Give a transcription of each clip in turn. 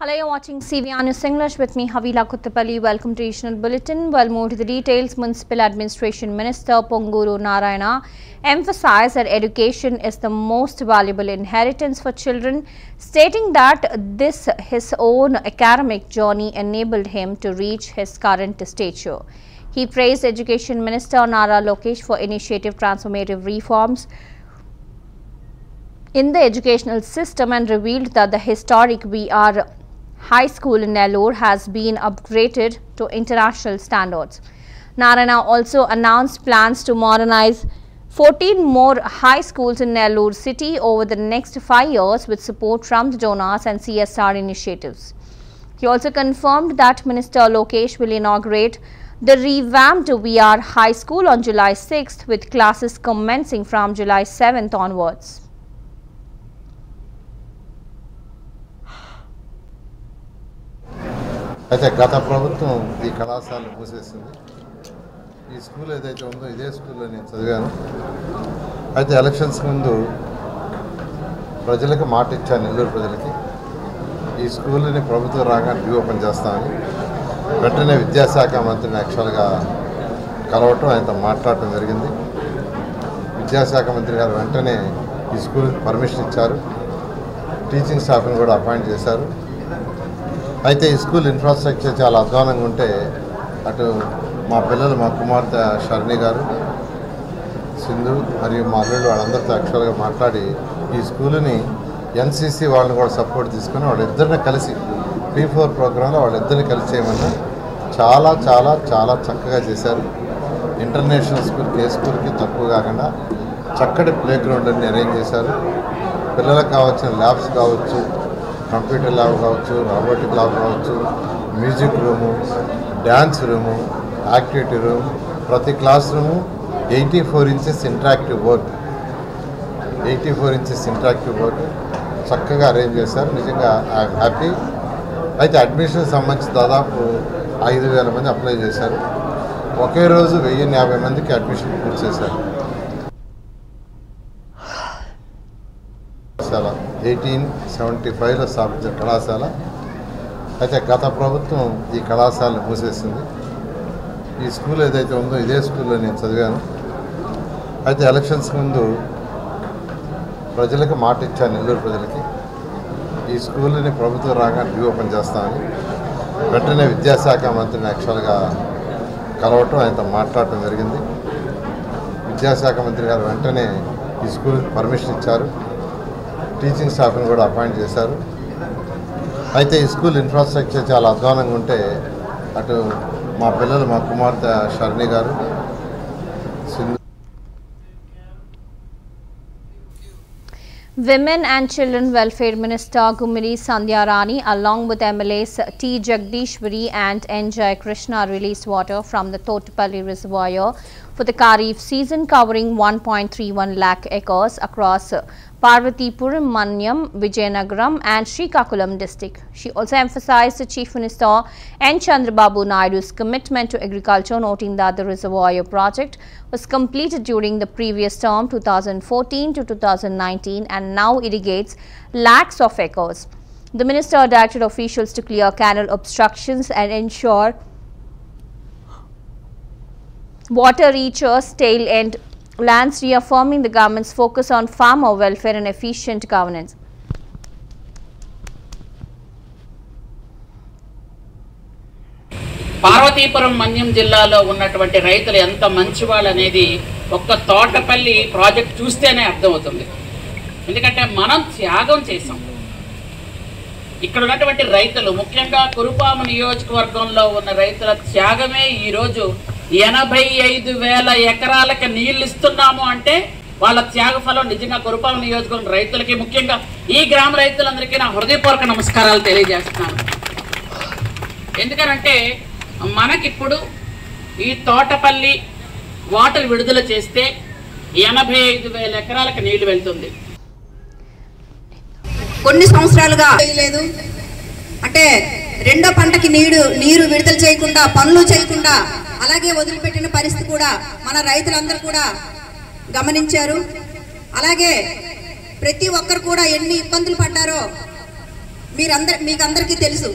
Hello, you're watching CVR News English with me, Havila Kuttapalli. Welcome to Regional Bulletin. Well, more to the details. Municipal Administration Minister Ponguru Narayana emphasized that education is the most valuable inheritance for children, stating that his own academic journey enabled him to reach his current stature. He praised Education Minister Nara Lokesh for initiative transformative reforms in the educational system and revealed that the historic VR High School in Nellore has been upgraded to international standards. Narayana also announced plans to modernize 14 more high schools in Nellore city over the next 5 years with support from the donors and CSR initiatives. He also confirmed that Minister Lokesh will inaugurate the revamped VR High School on July 6th with classes commencing from July 7th onwards. అయితే గత ప్రభుత్వం ఈ కళాశాలను మూసేసింది. ఈ school ఏదైతే ఉందో ఇదే స్కూల్లో నేను చదివాను. అయితే ఎలక్షన్స్ ముందు ప్రజలకు మాట ఇచ్చాను, నెల్లూరు ప్రజలకి ఈ స్కూల్ని ప్రభుత్వం రాగానే రీఓపెన్ చేస్తామని. వెంటనే విద్యాశాఖ మంత్రిని యాక్చువల్గా కలవటం, ఆయనతో మాట్లాడటం జరిగింది. విద్యాశాఖ మంత్రి గారు వెంటనే ఈ స్కూల్కి పర్మిషన్ ఇచ్చారు, టీచింగ్ స్టాఫ్ని కూడా అపాయింట్ చేశారు. అయితే ఈ స్కూల్ ఇన్ఫ్రాస్ట్రక్చర్ చాలా అధ్వానంగా ఉంటే అటు మా పిల్లలు, మా కుమార్తె షర్ణి గారు, సింధు మరియు మా అల్లుళ్ళు వాళ్ళందరితో యాక్చువల్గా మాట్లాడి ఈ స్కూల్ని ఎన్సీసీ వాళ్ళని కూడా సపోర్ట్ తీసుకుని వాళ్ళిద్దరిని కలిసి P4 ప్రోగ్రాంలో వాళ్ళిద్దరిని కలిసి చేయమన్నా చాలా చాలా చాలా చక్కగా చేశారు. ఇంటర్నేషనల్ స్కూల్ ఏ స్కూల్కి తక్కువ కాకుండా చక్కటి ప్లే గ్రౌండ్ అన్ని అరేంజ్ చేశారు. పిల్లలకు కావాల్సిన ల్యాబ్స్ కావచ్చు, కంప్యూటర్ ల్యాబ్ కావచ్చు, రోబోటిక్ ల్యాబ్ కావచ్చు, music room, dance room, activity room, ప్రతి classroom 84 inches interactive board, 84 inches interactive board చక్కగా అరేంజ్ చేశారు. నిజంగా ఐఎమ్ హ్యాపీ. అయితే అడ్మిషన్ సంబంధించి దాదాపు 5,000 మంది అప్లై చేశారు. ఒకే రోజు 1,050 మందికి అడ్మిషన్ పూర్తి చేశారు. 1875లో స్థాపించిన కళాశాల. అయితే గత ప్రభుత్వం ఈ కళాశాలను మూసేసింది. ఈ స్కూల్ ఏదైతే ఉందో ఇదే స్కూల్లో నేను చదివాను. అయితే ఎలక్షన్స్ ముందు ప్రజలకు మాట ఇచ్చాను, నెల్లూరు ప్రజలకి ఈ స్కూల్ని ప్రభుత్వం రాగానే రీఓపెన్ చేస్తామని. వెంటనే విద్యాశాఖ మంత్రిని యాక్చువల్గా కలవటం, ఆయనతో మాట్లాడటం జరిగింది. విద్యాశాఖ మంత్రి గారు వెంటనే ఈ స్కూల్కి పర్మిషన్ ఇచ్చారు, టీచింగ్ స్టాఫ్ని కూడా అపాయింట్ చేశారు. అయితే ఈ స్కూల్ ఇన్ఫ్రాస్ట్రక్చర్ చాలా అధ్వానంగా ఉంటే అటు మా పిల్లలు, మా కుమార్తె షర్ణి గారు, Sindhu. Women and Children Welfare Minister Gummiri Sandhya Rani along with MLAs T. Jagdishwari and N. Jai Krishna released water from the Thottapalli Reservoir for the Kharif season covering 1.31 lakh acres across Parvatipuram, Manyam, Vijayanagaram and Srikakulam district. She also emphasized the Chief Minister N. Chandrababu Naidu's commitment to agriculture, noting that the reservoir project was completed during the previous term 2014 to 2019 and now irrigates lakhs of acres. The minister directed officials to clear canal obstructions and ensure water reaches tail end lands, reaffirming the government's focus on farmer welfare and efficient governance. Parvathipuram Manyam జిల్లాలో ఉన్నటువంటి రైతులు ఎంత మంచివాళ్ళు అనేది ఒక్క Thotapalli project చూస్తేనే అర్థమవుతుంది. ఎందుకంటే మనం త్యాగం చేసాం. ఇక్కడ ఉన్నటువంటి రైతులు, ముఖ్యంగా కురుపాము నియోజకవర్గంలో ఉన్న రైతుల త్యాగమే ఈరోజు 85,000 ఎకరాలకు నీళ్ళు ఇస్తున్నాము అంటే వాళ్ళ త్యాగ ఫలం నిజంగా కురుపాము నియోజకవర్గం రైతులకి, ముఖ్యంగా ఈ గ్రామ రైతులందరికీ నా హృదయపూర్వక నమస్కారాలు తెలియజేస్తున్నాను. ఎందుకనంటే మనకిప్పుడు ఈ తోటపల్లి వాటర్ విడుదల చేస్తే 85,000 ఎకరాలకు నీళ్లు వెళ్తుంది. కొన్ని సంవత్సరాలుగా లేదు అంటే రెండో పంటకి నీరు విడుదల చేయకుండా, పనులు చేయకుండా అలాగే వదిలిపెట్టిన పరిస్థితి కూడా మన రైతులందరూ కూడా గమనించారు. అలాగే ప్రతి ఒక్కరు కూడా ఎన్ని ఇబ్బందులు పడ్డారో మీకందరికీ తెలుసు.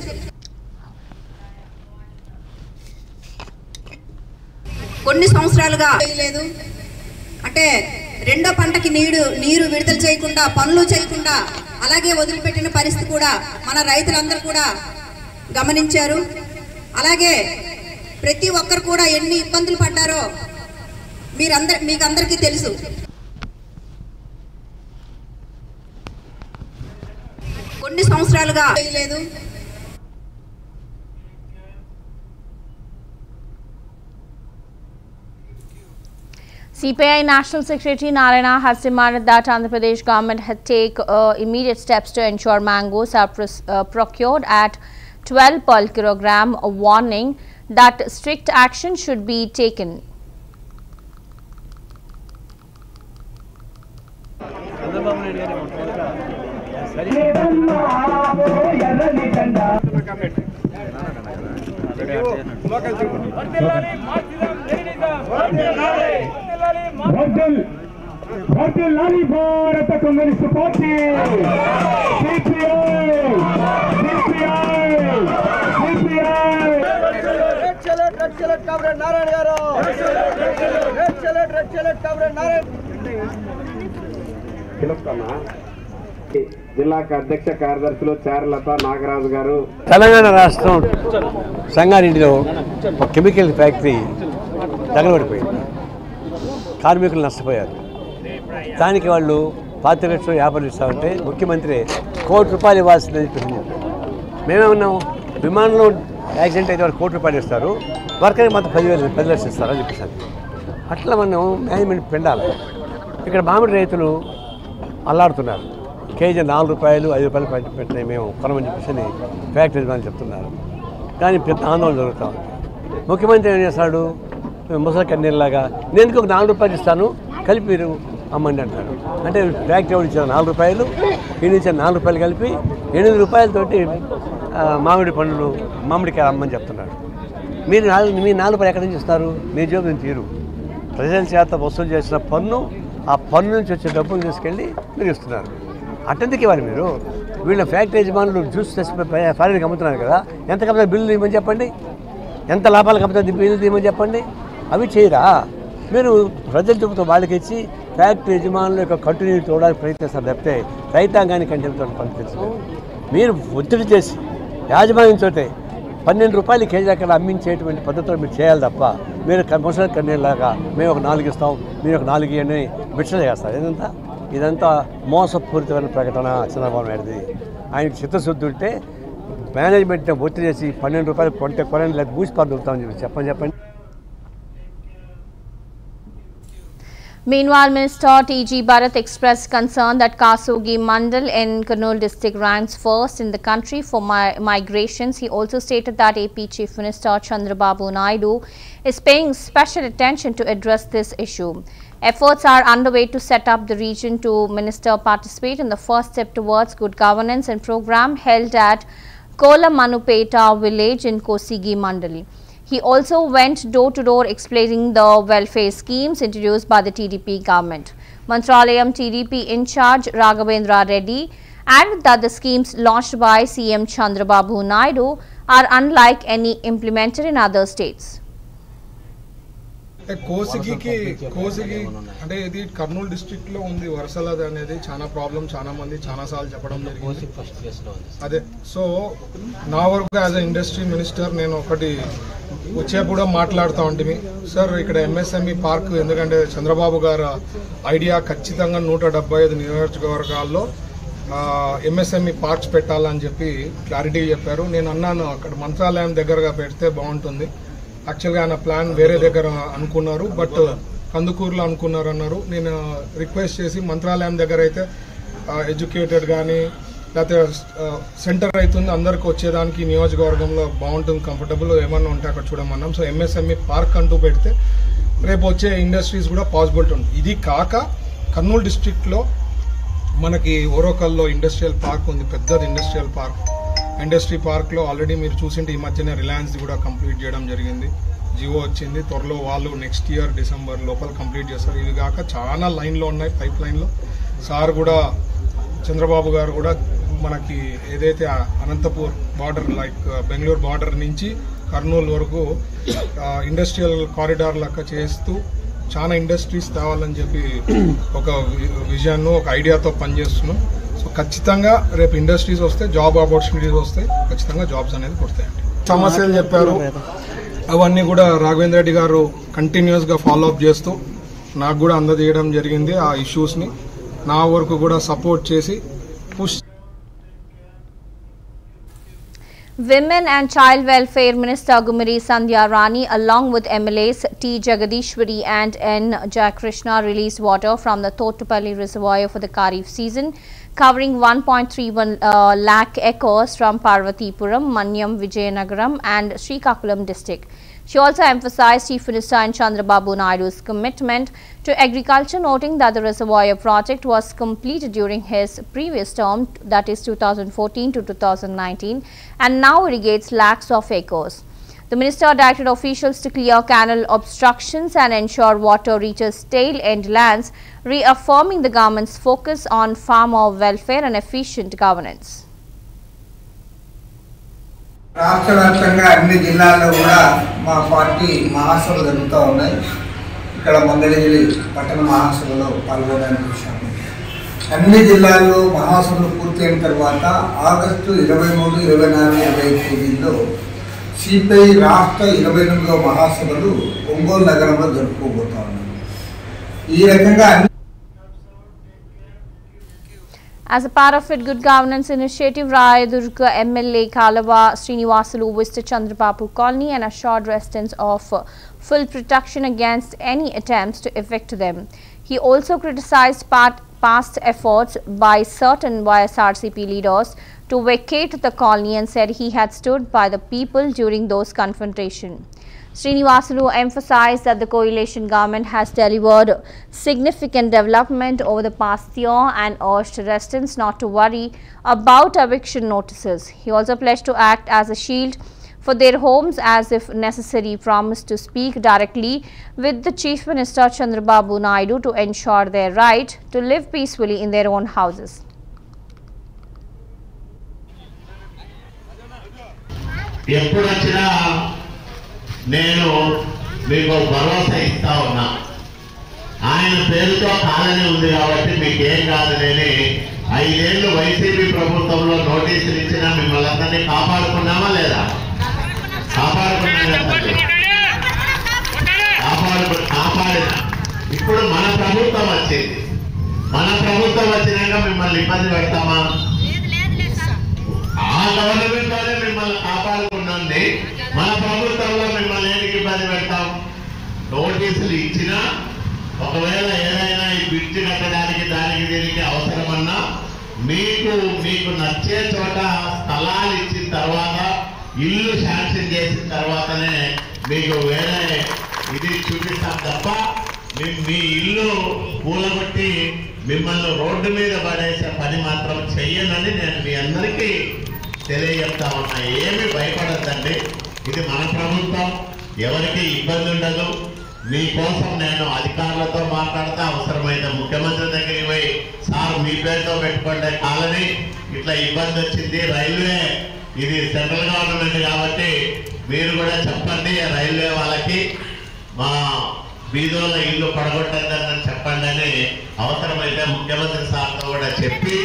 కొన్ని సంవత్సరాలుగా చేయలేదు అంటే రెండో పంటకి నీరు విడుదల చేయకుండా పనులు చేయకుండా అలాగే వదిలిపెట్టిన పరిస్థితి కూడా మన రైతులందరూ కూడా గమనించారు. అలాగే ప్రతి ఒక్కరు కూడా ఎన్ని ఇబ్బందులు పడ్డారో మీకందరికీ తెలుసు. కొన్ని సంవత్సరాలుగా చేయలేదు. CPI National Secretary Narayana has demanded that Andhra Pradesh government had take immediate steps to ensure mangoes are procured at 12 per kilogram, warning that strict action should be taken. వర్ధిల్లాలి భారత కమ్యూనిస్ట్ పార్టీ జిల్లా అధ్యక్ష కార్యదర్శులు చారులత నాగరాజు గారు. తెలంగాణ రాష్ట్రం సంగారెడ్డిలో ఒక chemical factory తగలబడిపోయింది. కార్మికులు నష్టపోయారు. దానికి వాళ్ళు 40 లక్షలు 50 లక్షలు ఇస్తామంటే ముఖ్యమంత్రి ₹1 కోటి ఇవ్వాల్సిందని చెప్పింది. మేమేమన్నాం, విమానంలో యాక్సిడెంట్ అయితే వాళ్ళు ₹1 కోటి ఇస్తారు, వర్కర్కి మాత్రం 10 లక్షలు ఇస్తారని చెప్పేసి. అట్లా మనం మేనేజ్మెంట్ పెండాలి. ఇక్కడ మామిడి రైతులు అల్లాడుతున్నారు. కేజీ ₹4 ₹5 పెట్టినాయి మేము కొనమని చెప్పేసి ఫ్యాక్టరీ యజమాని చెప్తున్నారు. కానీ పెద్ద ఆందోళన జరుగుతూ ఉంది. ముఖ్యమంత్రి ఏం చేస్తాడు, ముసలి కన్నీళ్ళలాగా నేను ఎందుకు ఒక ₹4 ఇస్తాను కలిపి మీరు అమ్మండి అంటారు. అంటే ఫ్యాక్టరీ ఎవరు ఇచ్చారు ₹4, ఈ నుంచి ₹4 కలిపి ₹8 మామిడి పండ్లు మామిడికాయ అమ్మని చెప్తున్నాడు. మీరు మీ ₹4 ఎక్కడి నుంచి ఇస్తారు? మీ జోబు నుంచి తీరు. ప్రజల చేత వసూలు చేసిన పన్ను, ఆ పన్ను నుంచి వచ్చే డబ్బులు తీసుకెళ్ళి మీరు ఇస్తున్నారు. అట్టెందుకు ఇవ్వాలి మీరు? వీళ్ళ ఫ్యాక్టరీ యజమానులు జ్యూస్ తెచ్చి ఫారిన్కి అమ్ముతున్నారు కదా, ఎంత కమ్ముతా బిల్లు తీయమని చెప్పండి, ఎంత లాభాలు కమ్ముతా బిల్లు తీయమని చెప్పండి. అవి చేయరా? మీరు ప్రజల చూపుతో వాళ్ళకి ఇచ్చి ఫ్యాక్టరీ యజమానుల యొక్క కంటిన్యూ చూడడానికి ప్రయత్నిస్తారు తప్పితే రైతాంగానికి కంటిన్యూతో పనిచేస్తారు. మీరు ఒత్తిడి చేసి యాజమాన్యంతో ₹12 కేజీ అక్కడ అమ్మించేటువంటి పద్ధతిలో మీరు చేయాలి తప్ప మీరు ముసలి కన్నీళ్ళలాగా మేము ఒక 4 ఇస్తాం, మీరు ఒక 4 ఇవ్వండి బిడ్డలు చేస్తారు. ఇదంతా మోసపూరితమైన ప్రకటన చంద్రబాబు నాయుడుది. ఆయనకి చిత్తశుద్ధి ఉంటే మేనేజ్మెంట్ ఒత్తిడి చేసి ₹12 కొంటే కొనండి, లేదా బూసిపాలు దొరుకుతామని చెప్పండి. Meanwhile, Minister T.G. Bharat expressed concern that Kasogi Mandal in Kurnool district ranks first in the country for migrations. He also stated that AP Chief Minister Chandrababu Naidu is paying special attention to address this issue. Efforts are underway to set up the region to minister participate in the first step towards good governance and program held at Kolamanupeta village in Kosigi Mandali. He also went door to door explaining the welfare schemes introduced by the TDP government. Mantralayam TDP in charge Raghavendra Reddy added that the schemes launched by CM Chandrababu Naidu are unlike any implemented in other states. Kosigi అంటే ఇది Kurnool district లో ఉంది. వరసలది అనేది చాలా problem, చాలా మంది చాలా సార్లు చెప్పడం జరిగింది. అదే సో నా వరకు యాజ్ అ ఇండస్ట్రీ మినిస్టర్ నేను ఒకటి వచ్చేప్పుడు మాట్లాడుతూ ఉంటుంది సార్, ఇక్కడ ఎంఎస్ఎంఈ పార్క్, ఎందుకంటే చంద్రబాబు గారు ఐడియా ఖచ్చితంగా 175 నియోజకవర్గాల్లో ఎంఎస్ఎంఈ పార్క్స్ పెట్టాలని చెప్పి క్లారిటీ చెప్పారు. నేను అన్నాను అక్కడ మంత్రాలయం దగ్గరగా పెడితే బాగుంటుంది. యాక్చువల్గా ఆయన ప్లాన్ వేరే దగ్గర అనుకున్నారు, బట్ కందుకూరులో అనుకున్నారు అన్నారు. నేను రిక్వెస్ట్ చేసి మంత్రాలయం దగ్గర అయితే ఎడ్యుకేటెడ్ కానీ లేకపోతే సెంటర్ అవుతుంది, అందరికి వచ్చేదానికి నియోజకవర్గంలో బాగుంటుంది, కంఫర్టబుల్ ఏమన్నా ఉంటే అక్కడ చూడమన్నాం. సో ఎంఎస్ఎంఈ పార్క్ అంటూ పెడితే రేపు వచ్చే ఇండస్ట్రీస్ కూడా పాసిబిలిటీ ఉంది. ఇది కాక కర్నూలు డిస్ట్రిక్ట్లో మనకి ఓరోకల్లో ఇండస్ట్రియల్ పార్క్ ఉంది, పెద్దది ఇండస్ట్రియల్ పార్క్. ఇండస్ట్రీ పార్క్లో ఆల్రెడీ మీరు చూసింటే ఈ మధ్యనే రిలయన్స్ కూడా కంప్లీట్ చేయడం జరిగింది. జియో వచ్చింది, త్వరలో వాళ్ళు నెక్స్ట్ ఇయర్ డిసెంబర్ లోపల కంప్లీట్ చేస్తారు. ఇది కాక చాలా లైన్లో ఉన్నాయి, పైప్ లైన్లో. సార్ కూడా చంద్రబాబు గారు కూడా మనకి ఏదైతే Anantapur border like Bengaluru border నుంచి కర్నూలు వరకు ఇండస్ట్రియల్ కారిడార్ లెక్క చేస్తూ చాలా ఇండస్ట్రీస్ తేవాలని చెప్పి ఒక విజన్ ఒక ఐడియాతో పనిచేస్తున్నాం. సో ఖచ్చితంగా రేపు ఇండస్ట్రీస్ వస్తే జాబ్ ఆపర్చునిటీస్ వస్తాయి, ఖచ్చితంగా జాబ్స్ అనేది కొడతాయండి. సమస్యలు చెప్పారు, అవన్నీ కూడా రాఘవేంద్ర రెడ్డి గారు కంటిన్యూస్గా ఫాలో అప్ చేస్తూ నాకు కూడా అందజేయడం జరిగింది. ఆ ఇష్యూస్ని నా వరకు కూడా సపోర్ట్ చేసి push. Women and Child Welfare Minister Gumiri Sandhya Rani along with MLAs T. Jagadishwari and N. Jayakrishna released water from the Thottupalli reservoir for the Kharif season, covering 1.31 lakh acres from Parvatipuram, Manyam, Vijayanagaram and Srikakulam district. She also emphasized Chief Minister and Chandrababu Naidu's commitment to agriculture, noting that the reservoir project was completed during his previous term, that is 2014 to 2019, and now irrigates lakhs of acres. The minister directed officials to clear canal obstructions and ensure water reaches tail-end lands, reaffirming the government's focus on farmer welfare and efficient governance. రాష్ట్ర వ్యాప్తంగా అన్ని జిల్లాల్లో కూడా మా party మహాసభలు జరుగుతూ ఉన్నాయి. ఇక్కడ మంగళగిరి పట్టణ మహాసభలో పాల్గొనడానికి వచ్చాము. అన్ని జిల్లాల్లో మహాసభలు పూర్తయిన తర్వాత ఆగస్టు 23, 24, 25 తేదీల్లో సిపిఐ రాష్ట్ర 28వ మహాసభలు ఒంగోలు నగరంలో జరుపుకోబోతా ఉన్నాయి. ఈ రకంగా As a part of it, Good Governance Initiative, Rayadurga MLA Kalava Srinivasulu visited Chandrababu Colony and assured residents of full protection against any attempts to evict them. He also criticized past efforts by certain YSRCP leaders to vacate the colony and said he had stood by the people during those confrontations. Srinivasulu emphasized that the coalition government has delivered significant development over the past year and urged residents not to worry about eviction notices. He also pledged to act as a shield for their homes as if necessary, promised to speak directly with the Chief Minister Chandrababu Naidu to ensure their right to live peacefully in their own houses. నేను మీకు భరోసా ఇస్తా ఉన్నా. ఆయన పేరుతో colony ఉంది కాబట్టి మీకేం కాదులేని 5 ఏళ్ళు వైసీపీ ప్రభుత్వంలో నోటీసులు ఇచ్చినా మిమ్మల్ని అందరినీ కాపాడుకున్నామా లేదా? కాపాడిన ఇప్పుడు మన ప్రభుత్వం వచ్చింది. మన ప్రభుత్వం వచ్చినాక మిమ్మల్ని ఇబ్బంది పెడతామా? ఆ గవర్నమెంట్లోనే మిమ్మల్ని కాపాడుకున్నాండి. మన ప్రభుత్వంలో మిమ్మల్ని ఏంటికి ఇబ్బంది పెడతాం? నోటీసులు ఇచ్చినా ఒకవేళ ఏదైనా ఈ బ్రిడ్జ్ కట్టడానికి దానికి దీనికి అవసరమన్నా మీకు నచ్చే చోట స్థలాలు ఇచ్చిన తర్వాత ఇల్లు శాంక్షన్ చేసిన తర్వాతనే మీకు వేరే ఇది చూపిస్తాం తప్ప మీ ఇల్లు కూలగొట్టి మిమ్మల్ని రోడ్డు మీద పడేసే పని మాత్రం చెయ్యనని నేను మీ అందరికీ తెలియజెప్తా ఉన్నా. ఏమి భయపడద్దండి, ఇది మన ప్రభుత్వం, ఎవరికి ఇబ్బంది ఉండదు. మీకోసం నేను అధికారులతో మాట్లాడితే అవసరమైతే ముఖ్యమంత్రి దగ్గరికి పోయి సార్ మీ పేరుతో పెట్టుకుంటే కాలని ఇట్లా ఇబ్బంది వచ్చింది, రైల్వే ఇది సెంట్రల్ గవర్నమెంట్ కాబట్టి మీరు కూడా చెప్పండి రైల్వే వాళ్ళకి మా బీదోళ్ళ ఇల్లు పడగొట్టద్దని చెప్పండి అని అవసరమైతే ముఖ్యమంత్రి సార్తో కూడా చెప్పి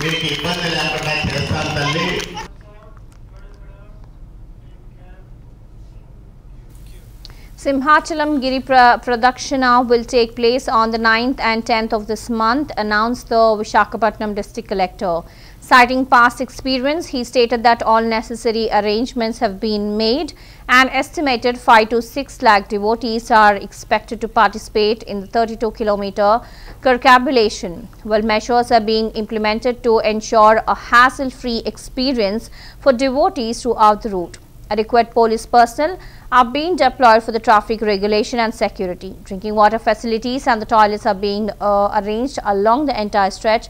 మీకు ఇబ్బంది లేకుండా చేస్తాను తల్లి. Simhachalam Giri Pradakshina will take place on the 9th and 10th of this month, announced the Visakhapatnam District Collector. Citing past experience, he stated that all necessary arrangements have been made and estimated 5 to 6 lakh devotees are expected to participate in the 32-kilometer circumambulation, while measures are being implemented to ensure a hassle-free experience for devotees throughout the route. Adequate police personnel are being deployed for the traffic regulation and security. Drinking water facilities and the toilets are being arranged along the entire stretch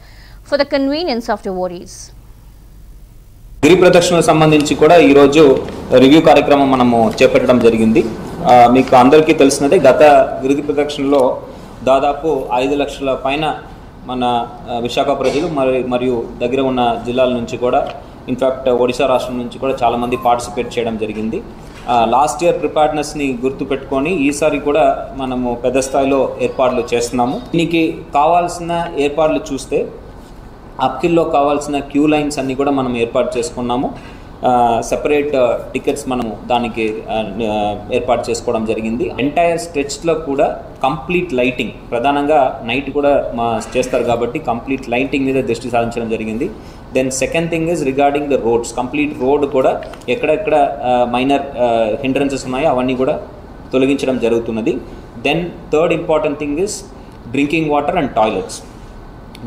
for the convenience of devotees. గిరి ప్రదక్షిణకు సంబంధించి కూడా ఈరోజు review కార్యక్రమం మనము చేపట్టడం జరిగింది. మీకు అందరికీ తెలిసినదే గత గిరి ప్రదక్షిణలో దాదాపు 5 లక్షల పైన మన విశాఖ ప్రజలు మరియు దగ్గర ఉన్న జిల్లాల నుంచి కూడా ఇన్ఫ్యాక్ట్ ఒడిశా రాష్ట్రం నుంచి కూడా చాలామంది పార్టిసిపేట్ చేయడం జరిగింది. లాస్ట్ ఇయర్ ప్రిపేర్డ్నెస్ని గుర్తుపెట్టుకొని ఈసారి కూడా మనము పెద్ద స్థాయిలో ఏర్పాట్లు చేస్తున్నాము. దీనికి కావాల్సిన ఏర్పాట్లు చూస్తే అప్కిల్లో కావాల్సిన క్యూ లైన్స్ అన్నీ కూడా మనం ఏర్పాటు చేసుకున్నాము. సెపరేట్ టికెట్స్ మనము దానికి ఏర్పాటు చేసుకోవడం జరిగింది. ఎంటైర్ స్ట్రెచ్లో కూడా కంప్లీట్ లైటింగ్, ప్రధానంగా నైట్ కూడా చేస్తారు కాబట్టి కంప్లీట్ లైటింగ్ మీద దృష్టి సాధించడం జరిగింది. Then second thing is regarding the roads, complete road కూడా ఎక్కడెక్కడ మైనర్ హిండ్రెన్సెస్ ఉన్నాయో అవన్నీ కూడా తొలగించడం జరుగుతున్నది. Then third important thing is drinking water and toilets.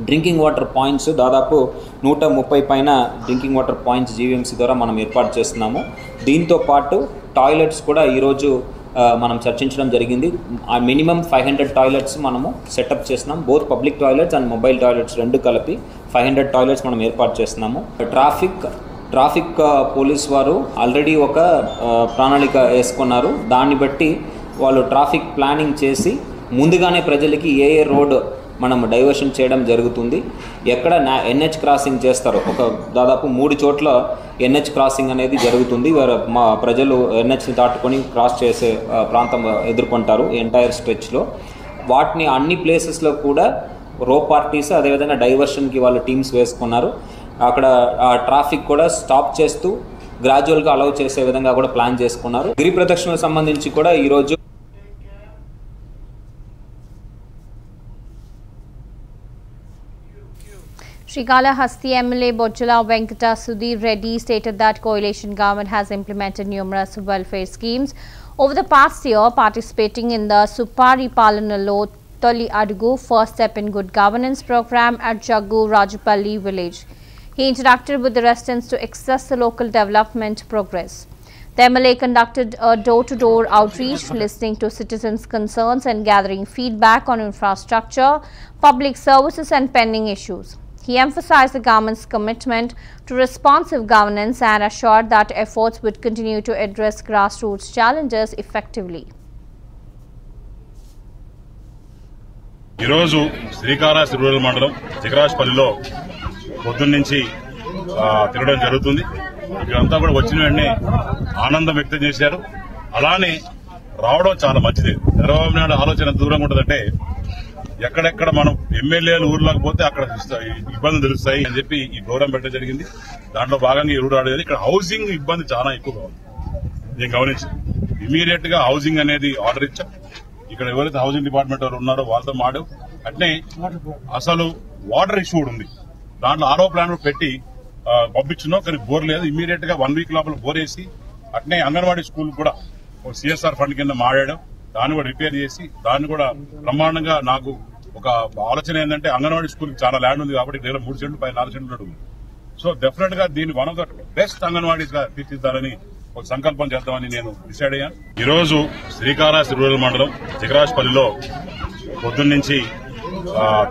Drinking water points దాదాపు 130 పైన డ్రింకింగ్ వాటర్ పాయింట్స్ జీవీఎంసీ ద్వారా మనం ఏర్పాటు చేస్తున్నాము. దీంతో పాటు టాయిలెట్స్ కూడా ఈరోజు మనం చర్చించడం జరిగింది. ఆ మినిమం 500 టాయిలెట్స్ మనము సెటప్ చేస్తున్నాం. Both public toilets and mobile toilets రెండు కలిపి 500 టాయిలెట్స్ మనం ఏర్పాటు చేస్తున్నాము. ట్రాఫిక్ పోలీస్ వారు ఆల్రెడీ ఒక ప్రణాళిక వేసుకున్నారు. దాన్ని బట్టి వాళ్ళు ట్రాఫిక్ ప్లానింగ్ చేసి ముందుగానే ప్రజలకి ఏ రోడ్ మనం డైవర్షన్ చేయడం జరుగుతుంది, ఎక్కడ ఎన్హెచ్ క్రాసింగ్ చేస్తారో ఒక దాదాపు 3 చోట్ల ఎన్హెచ్ క్రాసింగ్ అనేది జరుగుతుంది. మా ప్రజలు ఎన్హెచ్ని దాటుకొని క్రాస్ చేసే ప్రాంతం ఎదుర్కొంటారు ఎంటైర్ స్ట్రెచ్లో. వాటిని అన్ని ప్లేసెస్లో కూడా రో పార్టీస్ అదేవిధంగా డైవర్షన్కి వాళ్ళు టీమ్స్ వేసుకున్నారు. అక్కడ ట్రాఫిక్ కూడా స్టాప్ చేస్తూ గ్రాడ్యువల్గా అలౌ చేసే విధంగా కూడా ప్లాన్ చేసుకున్నారు. గిరి ప్రదక్షిణకు సంబంధించి కూడా ఈరోజు Srikalahasti MLA Bojjala Venkata Sudhir Reddy stated that coalition government has implemented numerous welfare schemes over the past year, participating in the Supari Palanalo Toli Adugu First Step in Good Governance program at Jaggu Rajapalli village. He interacted with the residents to assess the local development progress. The MLA conducted a door-to-door outreach, listening to citizens' concerns and gathering feedback on infrastructure, public services and pending issues. He emphasized the government's commitment to responsive governance and assured that efforts would continue to address grassroots challenges effectively. ఈరోజు Srikalahasti rural మండలం జిగరాజ్పల్లిలో పొద్దున్నుంచి తిరగడం జరుగుతుంది. ఇక్కడంతా కూడా వచ్చిన వెంటనే ఆనందం వ్యక్తం చేశారు. అలానే రావడం చాలా మంచిది. చంద్రబాబు నాయుడు ఆలోచన దూరంగా ఉంటుందంటే ఎక్కడెక్కడ మనం ఎమ్మెల్యేలు ఊర్లోకి పోతే అక్కడ ఇబ్బందులు తెలుస్తాయి అని చెప్పి ఈ ప్రోగ్రాం పెట్టడం జరిగింది. దాంట్లో భాగంగా ఈ రూట్ ఆడేది. ఇక్కడ హౌసింగ్ ఇబ్బంది చాలా ఎక్కువగా ఉంది. నేను గమనించాను. ఇమీడియట్ గా హౌసింగ్ అనేది ఆర్డర్ ఇచ్చాం. ఇక్కడ ఎవరైతే హౌసింగ్ డిపార్ట్మెంట్ వారు ఉన్నారో వాళ్ళతో మాడాం. అట్నే అసలు వాటర్ ఇష్యూ ఉంది. దాంట్లో ఆరో ప్లాన్ పెట్టి పంపించున్నాం, కానీ బోర్ లేదు. ఇమీడియట్ గా 1 వీక్ లోపల బోర్ వేసి అట్నే అంగన్వాడీ స్కూల్ కూడా సిఎస్ఆర్ ఫండ్ కింద మాడాం. దాన్ని కూడా రిపేర్ చేసి దాన్ని కూడా బ్రహ్మాండంగా నాకు ఒక ఆలోచన ఏంటంటే అంగన్వాడీ స్కూల్కి చాలా ల్యాండ్ ఉంది కాబట్టి దగ్గర 3 సెంట్లు 4 సెంట్లు ఉంది. సో డెఫినెట్ గా దీన్ని one of the best anganwadis గా తీర్చిదిద్దాలని ఒక సంకల్పం చేద్దామని నేను డిసైడ్ అయ్యాను. ఈరోజు శ్రీకాళహస్తి రూరల్ మండలం జిగరాజ్పల్లిలో పొద్దున్నుంచి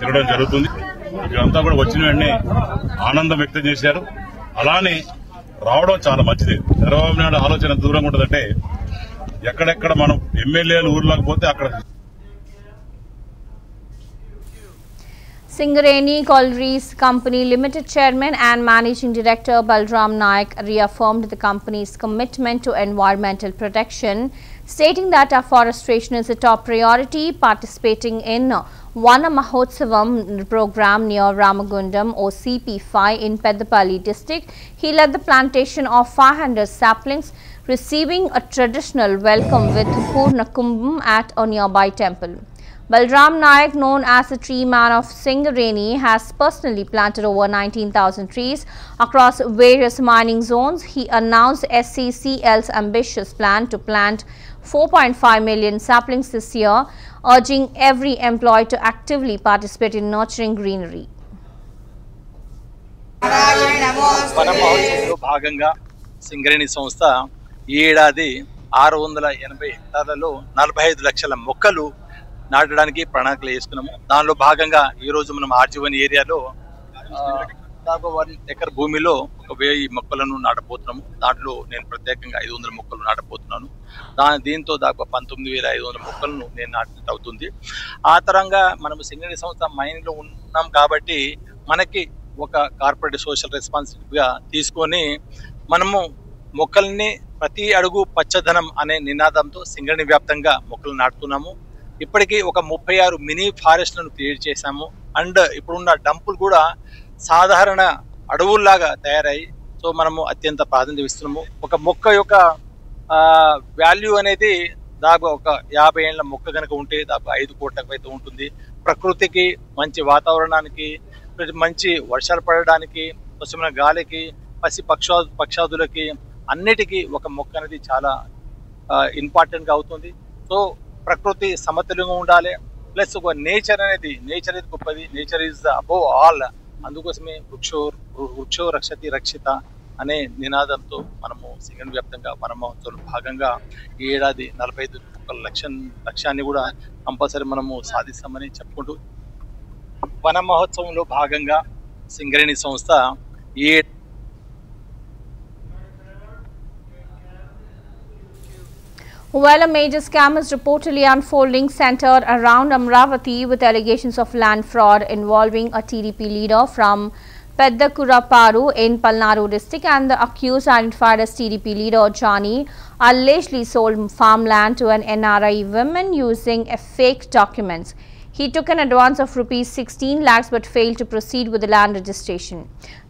తిరగడం జరుగుతుంది. ఇక్కడంతా కూడా వచ్చిన వెంటనే ఆనందం వ్యక్తం చేశారు. అలానే రావడం చాలా మంచిది. చంద్రబాబు నాయుడు ఆలోచన దూరంగా ఉంటుందంటే ఎక్కడెక్కడ మనం ఎమ్మెల్యేలు ఊర్లోకి పోతే అక్కడ. Singareni Collieries Company Limited Chairman and Managing Director Balram Naik reaffirmed the company's commitment to environmental protection, stating that afforestation is a top priority. Participating in Vana Mahotsavam program near Ramagundam OCP5 in Peddapalli district, he led the plantation of 500 saplings, receiving a traditional welcome with Purna Kumbham at a nearby temple. Balram Naik, known as the Tree Man of Singareni, has personally planted over 19,000 trees across various mining zones. He announced SCCL's ambitious plan to plant 4.5 million saplings this year, urging every employee to actively participate in nurturing greenery. భాగంగా సింగరేణి సంస్థ ఈ ఏడాది 680 హెక్టార్లలో 45 లక్షల మొక్కలు నాటడానికి ప్రణాళికలు వేసుకున్నాము. దానిలో భాగంగా ఈ రోజు మనం ఆర్జీవన్ ఏరియాలో దాదాపు 1 ఎకర్ భూమిలో ఒక 1000 మొక్కలను నాటబోతున్నాము. దాంట్లో నేను ప్రత్యేకంగా 500 మొక్కలు నాటబోతున్నాను. దీంతో దాదాపు 19,500 మొక్కలను నేను నాటినట్టు అవుతుంది. ఆ తరంగా మనము సింగరేణి సంస్థ మైనింగ్లో ఉన్నాం కాబట్టి మనకి ఒక కార్పొరేట్ సోషల్ రెస్పాన్సిబిలిటీగా తీసుకొని మనము మొక్కల్ని ప్రతి అడుగు పచ్చదనం అనే నినాదంతో సింగరేణి వ్యాప్తంగా మొక్కలు నాటుతున్నాము. ఇప్పటికీ ఒక 36 మినీ ఫారెస్ట్లను క్రియేట్ చేశాము. అండ్ ఇప్పుడున్న డంపులు కూడా సాధారణ అడవుల్లాగా తయారయ్యి సో మనము అత్యంత ప్రాధాన్యత ఇస్తున్నాము. ఒక మొక్క యొక్క వాల్యూ అనేది దాదాపు ఒక 50 ఏళ్ల మొక్క కనుక ఉంటే దాదాపు 5 కోట్లకు అయితే ఉంటుంది. ప్రకృతికి, మంచి వాతావరణానికి, మంచి వర్షాలు పడడానికి, స్వచ్ఛమైన గాలికి, పక్షాదులకి అన్నిటికీ ఒక మొక్క అనేది చాలా ఇంపార్టెంట్గా అవుతుంది. సో ప్రకృతి సమతుల్యంగా ఉండాలి. ప్లస్ ఒక నేచర్ అనేది గొప్పది. Nature is above all. అందుకోసమే వృక్షో రక్షతి రక్షిత అనే నినాదంతో మనము సింగరేణి వ్యాప్తంగా వన మహోత్సవంలో భాగంగా ఈ ఏడాది 45 మొక్కల లక్ష్యాన్ని కూడా కంపల్సరీ మనము సాధిస్తామని చెప్పుకుంటూ వన మహోత్సవంలో భాగంగా సింగరేణి సంస్థ Well, a major scam is reportedly unfolding centered around Amravati with allegations of land fraud involving a TDP leader from Peddakuraparu in Palnaru district, and the accused, identified as TDP leader Johnny, allegedly sold farmland to an NRI woman using fake documents. He took an advance of rupees 16 lakhs but failed to proceed with the land registration.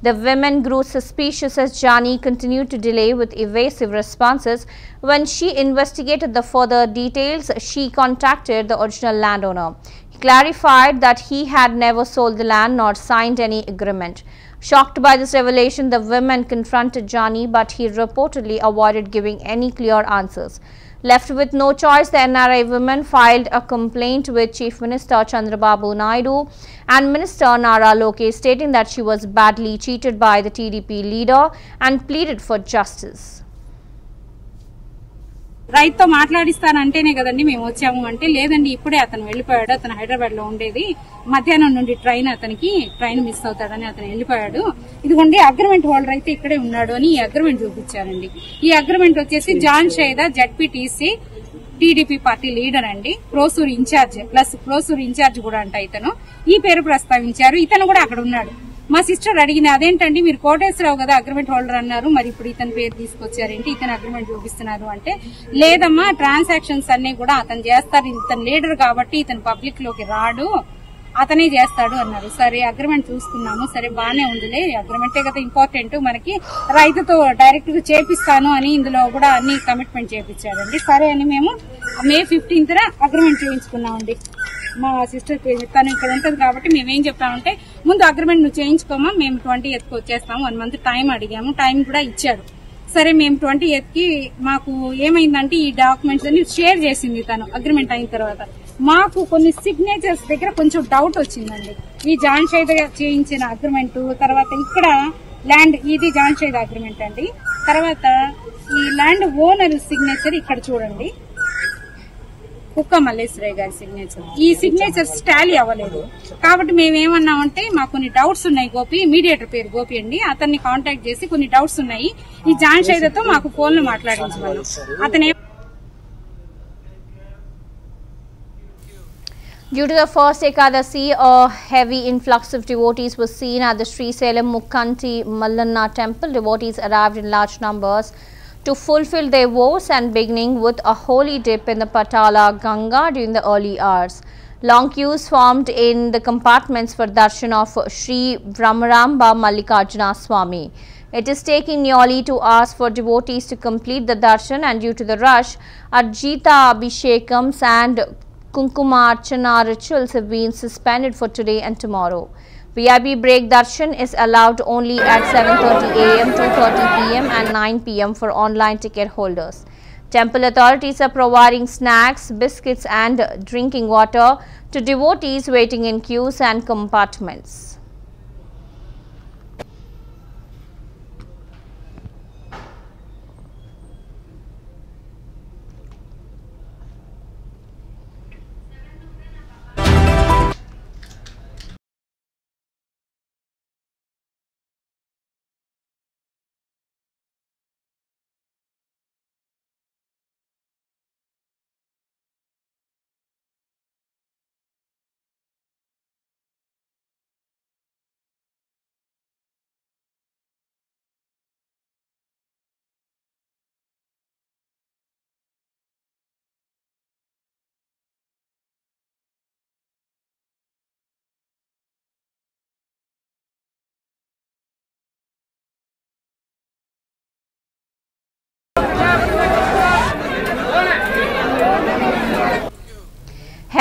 The women grew suspicious as Johnny continued to delay with evasive responses. When she investigated the further details, she contacted the original landowner. He clarified that he had never sold the land nor signed any agreement. Shocked by this revelation, the women confronted Johnny, but he reportedly avoided giving any clear answers. Left with no choice, the NRI women filed a complaint with Chief Minister Chandrababu Naidu and Minister Nara Lokesh, stating that she was badly cheated by the TDP leader and pleaded for justice. రైతుతో మాట్లాడిస్తానంటేనే కదండి మేము వచ్చాము అంటే, లేదండి ఇప్పుడే అతను వెళ్ళిపోయాడు, అతను హైదరాబాద్ లో ఉండేది, మధ్యాహ్నం నుండి ట్రైన్ మిస్ అవుతాడని అతను వెళ్ళిపోయాడు, ఇదిగోండి అగ్రిమెంట్ హోల్డర్ అయితే ఇక్కడే ఉన్నాడు అని ఈ అగ్రిమెంట్ చూపించారండి. ఈ అగ్రిమెంట్ వచ్చేసి John Shaida ZPTC TDP party leader అండి, ప్రోసూర్ ఇన్ఛార్జ్ ప్లస్ ప్రోసూర్ ఇన్ఛార్జ్ కూడా అంట ఇతను. ఈ పేరు ప్రస్తావించారు. ఇతను కూడా అక్కడ ఉన్నాడు. మా సిస్టర్ అడిగింది, అదేంటండి మీరు కోటేశ్వరరావు కదా అగ్రిమెంట్ హోల్డర్ అన్నారు, మరి ఇప్పుడు ఇతని పేరు తీసుకొచ్చారేంటి, ఇతను అగ్రిమెంట్ చూపిస్తున్నారు అంటే, లేదమ్మా ట్రాన్సాక్షన్స్ అన్ని కూడా అతను చేస్తారు, ఇతను లీడర్ కాబట్టి ఇతను పబ్లిక్ లోకి రాడు, అతనే చేస్తాడు అన్నారు. సరే అగ్రిమెంట్ చూసుకున్నాము, సరే బానే ఉందిలే, అగ్రిమెంటే కదా ఇంపార్టెంట్, మనకి రైతుతో డైరెక్ట్ గా చేపిస్తాను అని ఇందులో కూడా అన్ని కమిట్మెంట్ చేపించాడండి. సరే అని మేము May 15th అగ్రిమెంట్ చేయించుకున్నామండి. మా సిస్టర్ తను ఇక్కడ ఉంటుంది కాబట్టి మేమేం చెప్పామంటే, ముందు అగ్రిమెంట్ నువ్వు చేయించుకోమా, మేము 20th వచ్చేస్తాము, 1 month టైం అడిగాము, టైం కూడా ఇచ్చాడు. సరే మేము 20th మాకు ఏమైందంటే ఈ డాక్యుమెంట్స్ అన్ని షేర్ చేసింది తను అగ్రిమెంట్ అయిన తర్వాత. మాకు కొన్ని సిగ్నేచర్స్ దగ్గర కొంచెం డౌట్ వచ్చిందండి. ఈ జాన్ షైదా చేయించిన అగ్రిమెంట్ తర్వాత ఇక్కడ ల్యాండ్, ఇది జాన్ షైదా అగ్రిమెంట్ అండి, తర్వాత ఈ ల్యాండ్ ఓనర్ సిగ్నేచర్ ఇక్కడ చూడండి, కుక్క మల్లేశ్వరయ్య గారి సిగ్నేచర్. ఈ సిగ్నేచర్స్ టాలీ అవ్వలేదు కాబట్టి మేమేమన్నామంటే, మాకు కొన్ని డౌట్స్ ఉన్నాయి, గోపి మీడియేటర్ పేరు గోపి అండి, అతన్ని కాంటాక్ట్ చేసి కొన్ని డౌట్స్ ఉన్నాయి, ఈ జాన్ షైదాతో మాకు ఫోన్ లో మాట్లాడించమన్నాం. అతనే Due to the first Ekadasi, a heavy influx of devotees was seen at the Sri Salem Mukkanti Mallanna temple. Devotees arrived in large numbers to fulfill their vows and beginning with a holy dip in the Patala Ganga during the early hours. Long queues formed in the compartments for darshan of Sri Brahmaramba Mallikarjuna Swami. It is taking nearly 2 hours for devotees to complete the darshan, and due to the rush, Arjita Abhishekams and Kunkumarchana rituals have been suspended for today and tomorrow. VIP break darshan is allowed only at 7:30 AM, 2:30 PM and 9 PM for online ticket holders. Temple authorities are providing snacks, biscuits and drinking water to devotees waiting in queues and compartments.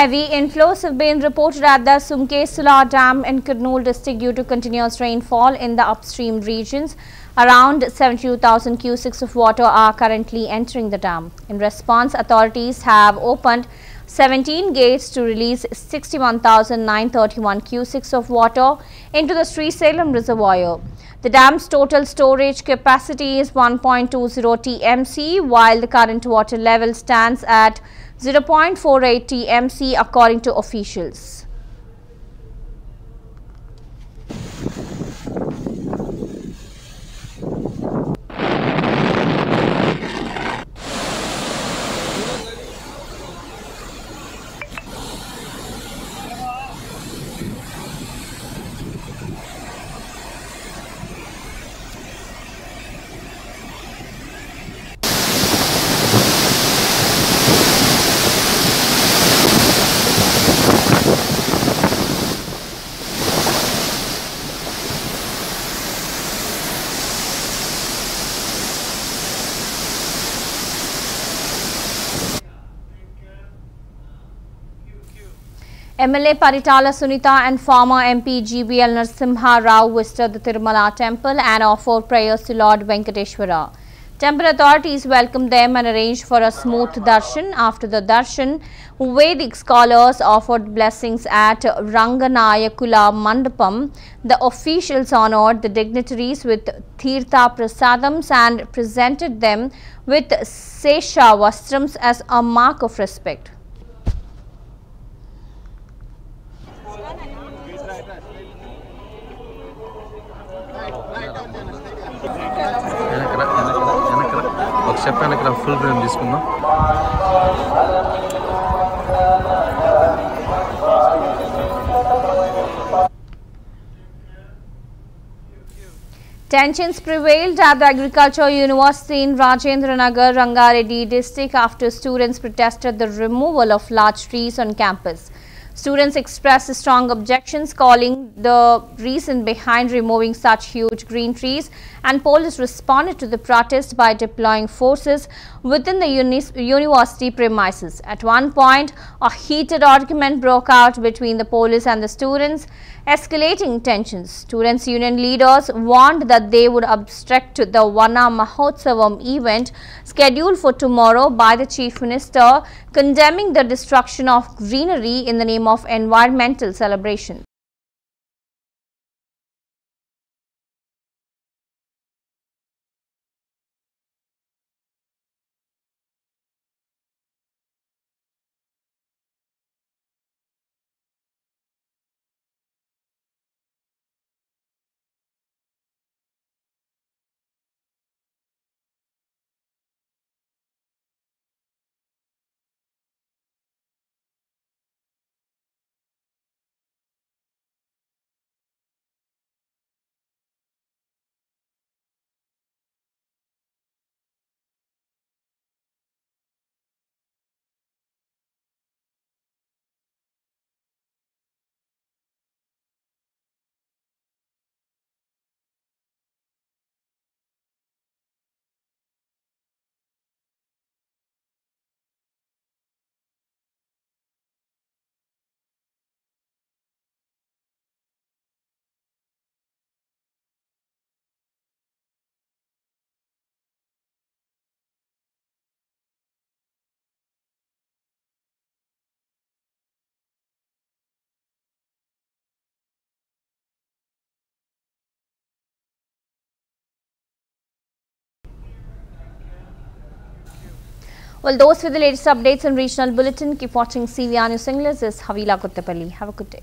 Heavy inflows have been reported at the Sumkesula Dam in Kurnool district due to continuous rainfall in the upstream regions. Around 72,000 cusics of water are currently entering the dam. In response, authorities have opened 17 gates to release 61,931 cusics of water into the Sri Salem reservoir. The dam's total storage capacity is 1.20 TMC, while the current water level stands at 0.48 TMC according to officials. MLA Paritala Sunita and former MP GBL Narasimha Rao visited the Tirumala temple and offered prayers to Lord Venkateshwara. Temple authorities welcomed them and arranged for a smooth darshan. After the darshan, Vedic scholars offered blessings at Ranganayakula Mandapam. The officials honored the dignitaries with Tirtha Prasadams and presented them with Sesha Vastrams as a mark of respect. full frame తీసుకుందాం. Tensions prevailed at the Agriculture University in Rajendra Nagar, Rangareddy district after students protested the removal of large trees on campus. Students expressed strong objections, calling the reason behind removing such huge green trees, and police responded to the protest by deploying forces within the university premises. At one point, a heated argument broke out between the police and the students, escalating tensions. Students' union leaders warned that they would obstruct the Vana Mahotsavam event scheduled for tomorrow by the Chief Minister, condemning the destruction of greenery in the name of environmental celebration. Well, those were the latest updates in Regional Bulletin. Keep watching CVR News English. This is Havila Kottapalli. Have a good day.